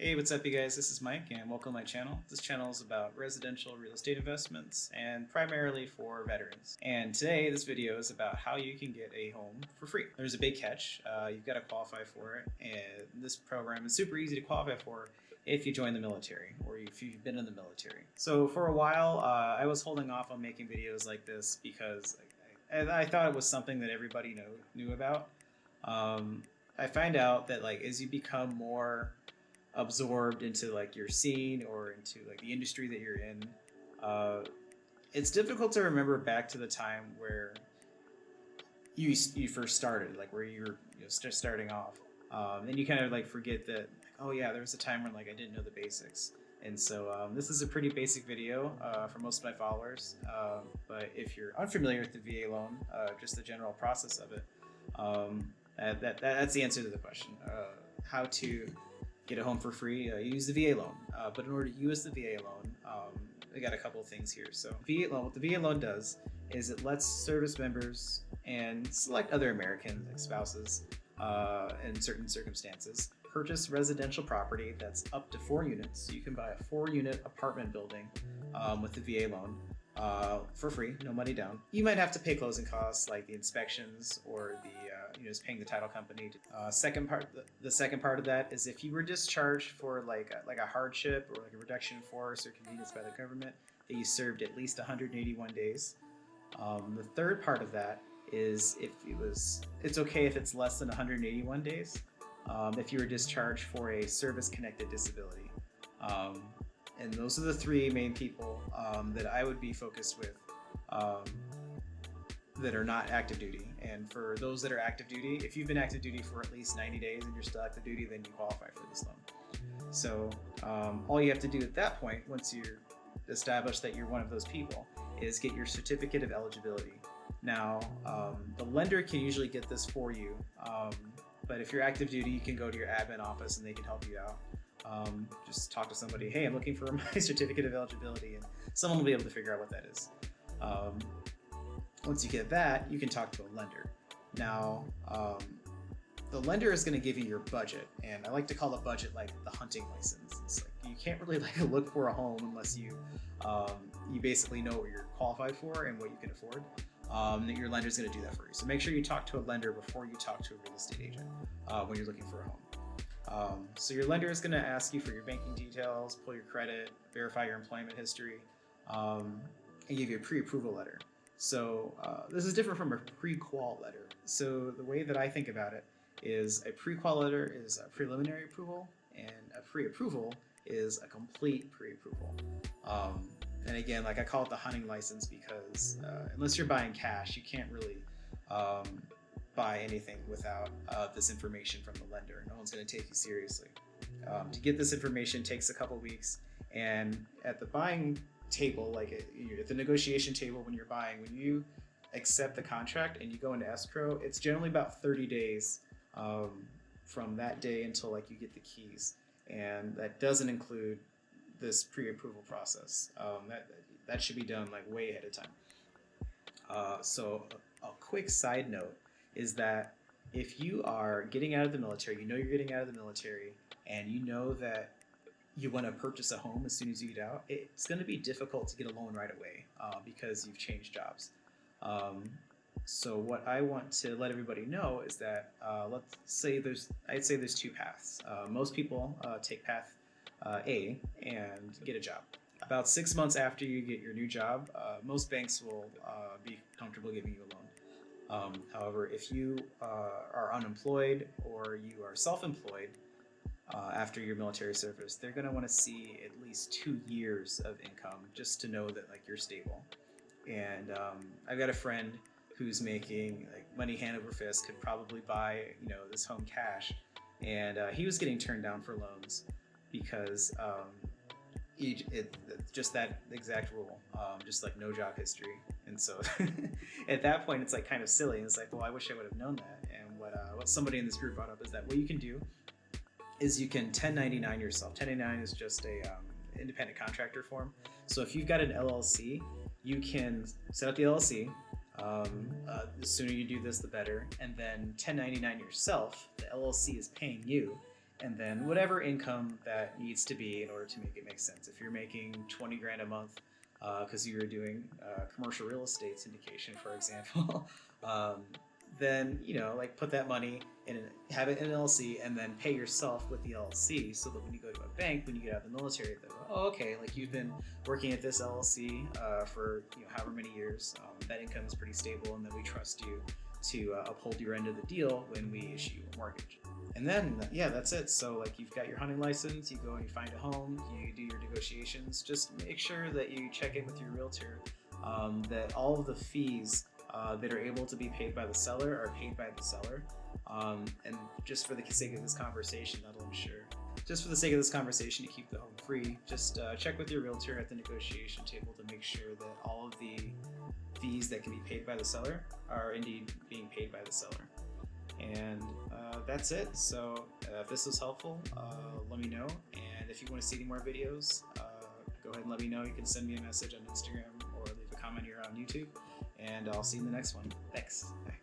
Hey, what's up, you guys? This is Mike, and welcome to my channel. This channel is about residential real estate investments and primarily for veterans. And today, this video is about how you can get a home for free. There's a big catch. You've got to qualify for it, and this program is super easy to qualify for if you join the military or if you've been in the military. So for a while, I was holding off on making videos like this because I thought it was something that everybody knew about. I find out that as you become more absorbed into your scene or into the industry that you're in, it's difficult to remember back to the time where you first started, where you're just starting off, and you kind of forget that oh yeah, there was a time when I didn't know the basics. And so this is a pretty basic video for most of my followers, but if you're unfamiliar with the VA loan, just the general process of it, that's the answer to the question. How to get a home for free, use the VA loan. But in order to use the VA loan, I got a couple of things here. So VA loan, what the VA loan does is it lets service members and select other Americans, like spouses, in certain circumstances, purchase residential property that's up to 4 units. So you can buy a 4-unit apartment building with the VA loan for free, no money down. You might have to pay closing costs like the inspections or the just paying the title company. The second part of that is if you were discharged for like a hardship or a reduction in force or convenience by the government, that you served at least 181 days. The third part of that is it's okay if it's less than 181 days. If you were discharged for a service-connected disability. And those are the 3 main people that I would be focused with that are not active duty. And for those that are active duty, if you've been active duty for at least 90 days and you're still active duty, then you qualify for this loan. So all you have to do at that point, once you're established that you're one of those people, is get your certificate of eligibility. Now, the lender can usually get this for you, but if you're active duty, you can go to your admin office and they can help you out. Just talk to somebody, hey, I'm looking for my certificate of eligibility, and someone will be able to figure out what that is. Once you get that, you can talk to a lender. Now, the lender is going to give you your budget, and I like to call the budget like the hunting license. It's you can't really look for a home unless you basically know what you're qualified for and what you can afford. That your lender is going to do that for you. So make sure you talk to a lender before you talk to a real estate agent when you're looking for a home. So your lender is going to ask you for your banking details, pull your credit, verify your employment history, and give you a pre-approval letter. So this is different from a pre-qual letter. So the way that I think about it is a pre-qual letter is a preliminary approval, and a pre-approval is a complete pre-approval. And again, I call it the hunting license because unless you're buying cash, you can't really buy anything without this information from the lender. No one's going to take you seriously. To get this information takes a couple weeks, and at the buying table, at the negotiation table when you accept the contract and you go into escrow, it's generally about 30 days from that day until you get the keys, and that doesn't include this pre-approval process. That should be done way ahead of time. So a quick side note is that if you are getting out of the military, you're getting out of the military, and you know that you want to purchase a home as soon as you get out, it's going to be difficult to get a loan right away because you've changed jobs. So what I want to let everybody know is that I'd say there's 2 paths. Most people take path A and get a job. About 6 months after you get your new job, most banks will be comfortable giving you a loan. However, if you are unemployed or you are self-employed after your military service, they're going to want to see at least 2 years of income just to know that you're stable. And I've got a friend who's making money hand over fist, could probably buy this home cash, and he was getting turned down for loans because just that exact rule, just no job history. And so at that point it's kind of silly, and it's well, I wish I would have known that. And what somebody in this group brought up is that what you can do is you can 1099 yourself. 1099 is just a independent contractor form. So if you've got an LLC, you can set up the LLC. The sooner you do this, the better. And then 1099 yourself, the LLC is paying you, and then whatever income that needs to be in order to make it make sense. If you're making 20 grand a month because you were doing commercial real estate syndication, for example, then like put that money in, have it in an LLC, and then pay yourself with the LLC, so that when you go to a bank, when you get out of the military, they go, oh, okay, like you've been working at this LLC for however many years. That income is pretty stable, and then we trust you to uphold your end of the deal when we issue a mortgage. And then, yeah, that's it. So, like, you've got your hunting license, you go and you find a home, you do your negotiations. Just make sure that you check in with your realtor, that all of the fees that are able to be paid by the seller are paid by the seller. And just for the sake of this conversation, that'll ensure. Just for the sake of this conversation, to keep the home free, just check with your realtor at the negotiation table to make sure that all of the fees that can be paid by the seller are indeed being paid by the seller. And that's it. So if this was helpful, let me know. And if you want to see any more videos, go ahead and let me know. You can send me a message on Instagram or leave a comment here on YouTube. And I'll see you in the next one. Thanks. Bye.